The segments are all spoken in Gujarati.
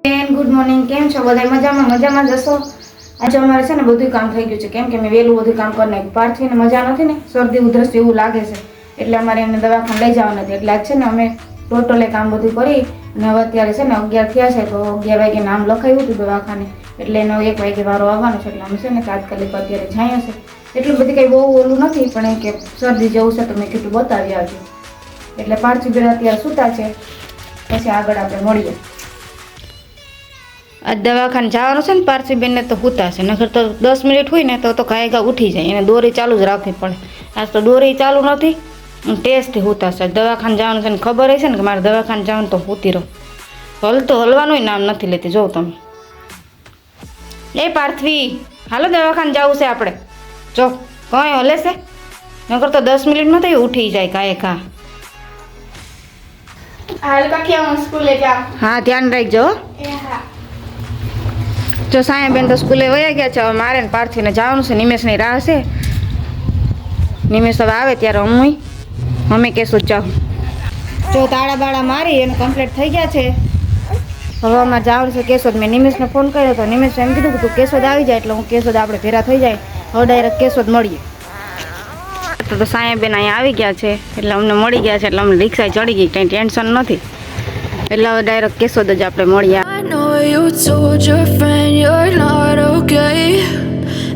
Good morning. કેમ છો બધા? મજામાં જશો? આજે અમારે છે ને બધું કામ થઈ ગયું છે, કેમ કે મેં વહેલું બધું કામ કરી નાખ્યું. પાર્થવીને મજા નથી ને, શરદી ઉધરસ જેવું લાગે છે, એટલે અમારે એમને દવાખાને લઈ જવા નથી. એટલે આજ છે ને અમે ટોટલે કામ બધું કરી અને હવે અત્યારે છે ને 11 થયા છે, તો 11 વાગે નામ લખાયું હતું દવાખાને, એટલે એનો 1 વાગે વારો આવવાનો છે. એટલે અમે છે ને તાત્કાલિક અત્યારે જાય છે. એટલું બધી કંઈ બહુ ઓલું નથી, પણ એ કે શરદી જેવું છે તો મેં કીધું બતાવી આવજો. એટલે પાર્થવીબેન અત્યારે સૂતા છે, પછી આગળ આપણે મળીએ. આ દવાખાને જવાનું છે ને પાર્થવીબેનને, તો સૂતા છે. નખર તો 10 મિનિટ હોય ને તો ઘાયગા ઉઠી જાય, એને દોરી ચાલુ જ રાખવી પડે. આજ તો દોરી ચાલુ નથી, ટેસ્ટથી સૂતા છે. દવાખાને જવાનું છે ને ખબર હશે ને કે મારે દવાખાને જવાનું, તો સૂતી રહો. હલવાનું નામ નથી લેતી. જોઉં તમે એ પાર્થવી, હાલો દવાખાને જવું છે આપણે. જો કંઈ હલે છે, નકર તો 10 મિનિટમાં તો ઉઠી જાય ઘાયગા. હા, ધ્યાન રાખજો. જો સાયાબેન તો સ્કૂલે વયા ગયા છે. હવે મારે ને પાર્થવીને જવાનું છે. નિમેશની રાહ છે. નિમેશ હવે આવે ત્યારે અમે કેશું જાઉં. જો તાળા બાળા મારી એને કમ્પ્લીટ થઈ ગયા છે. હવે અમારે જવાનું છે કેશોદ. મેં નિમેશને ફોન કર્યો હતો. નિમેશે એમ કીધું કે તું કેશોદ આવી જાય એટલે હું કેશોદ આપણે ભેરા થઈ જાય. હવે ડાયરેક્ટ કેશોદ મળીએ. તો સાયાબેન અહીંયા આવી ગયા છે, એટલે અમને મળી ગયા છે, એટલે અમને રિક્ષા ચડી ગઈ, કંઈ ટેન્શન નથી. એટલે હવે ડાયરેક્ટ કેશોદ જ આપણે મળીએ. I know you told your friend you're not okay,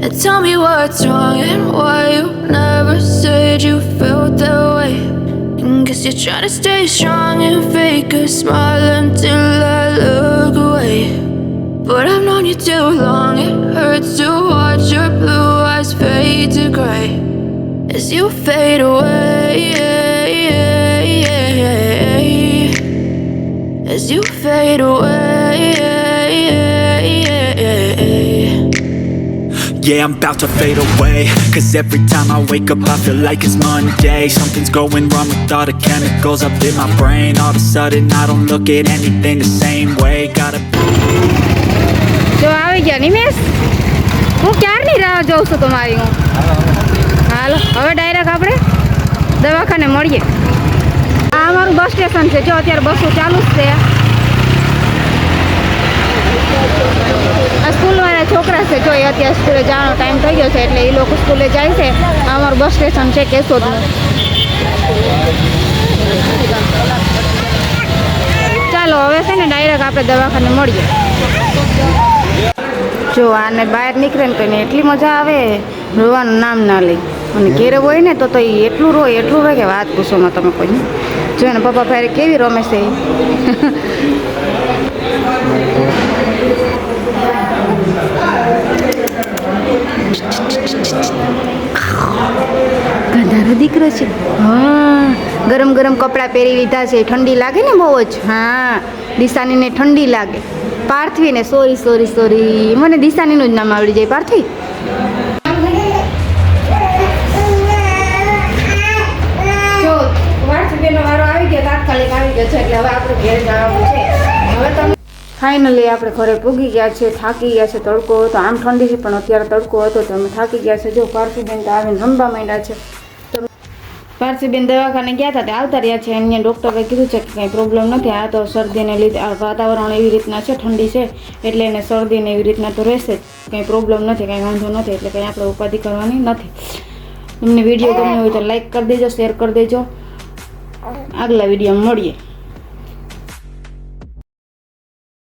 and tell me what's wrong and why you never said you felt that way. And guess you're trying to stay strong and fake a smile until I look away. But I've known you too long, it hurts to watch your blue eyes fade to grey as you fade away, as you fade away. Yeah, I'm about to fade away, cause every time I wake up I feel like it's Monday. Something's going wrong with all the chemicals up in my brain. All of a sudden I don't look at anything the same way. Gotta જો આવી ગયા નિમેશ, હું ક્યારની રાહ જોઉં છું તમારી. હાલો હવે ડાયરેક્ટ આપણે દવાખાને મળીએ. આ અમારું બસ સ્ટેશન છે. જો અત્યારે બસો ચાલુ જ છે. આ સ્કૂલવાળા છોકરા છે, જો એ અત્યારે સ્કૂલે જવાનો ટાઈમ થઈ ગયો છે, એટલે એ લોકો સ્કૂલે જાય છે. આ અમારું બસ સ્ટેશન છે કેશોદનું. ચાલો હવે છે ને ડાયરેક્ટ આપણે દવાખાને મળીએ. જો આને બહાર નીકળે ને તો એટલી મજા આવે, રોવાનું નામ ના લે. અને ઘેરે હોય ને તો એ એટલું રોય કે વાત પૂછોમાં તમે કોઈ. જો એને પપ્પા ભાઈ કેવી રમે છે. ગંધારો દીકરો છે. હા, ગરમ ગરમ કપડાં પહેરી લીધા છે. ઠંડી લાગે ને બહુ જ. હા, દિશાનીને ઠંડી લાગે. પાર્થવીને સોરી મને દિશાનીનું જ નામ આવડી જાય. પાર્થવી જો પાર્થવીનો વારો આવી ગયો, તાત્કાલિક આવી ગયો છે, એટલે હવે આપણે ઘેર જવાનું છે. હવે તમે ફાઇનલી આપણે ઘરે પૂગી ગયા છે. થાકી ગયા છે. તડકો હતો, આમ ઠંડી છે પણ અત્યારે તડકો હતો તો અમે થાકી ગયા છે. જો પાર્થવીબેન તો આવીને રમવા માંડ્યા છે. તો પાર્થવીબેન દવાખાને ગયા હતા, તે આવતા રહ્યા છે. અહીંયા ડૉક્ટરે કીધું છે કે કંઈ પ્રોબ્લેમ નથી. આ તો શરદીને લીધે આ વાતાવરણ એવી રીતના છે, ઠંડી છે, એટલે એને શરદીને એવી રીતના તો રહેશે જ. કંઈ પ્રોબ્લેમ નથી, કંઈ વાંધો નથી, એટલે કંઈ આપણે ઉપાધિ કરવાની નથી. તમને વિડીયો ગમ્યો હોય તો લાઈક કરી દેજો, શેર કરી દેજો. આગલા વિડીયોમાં મળીએ.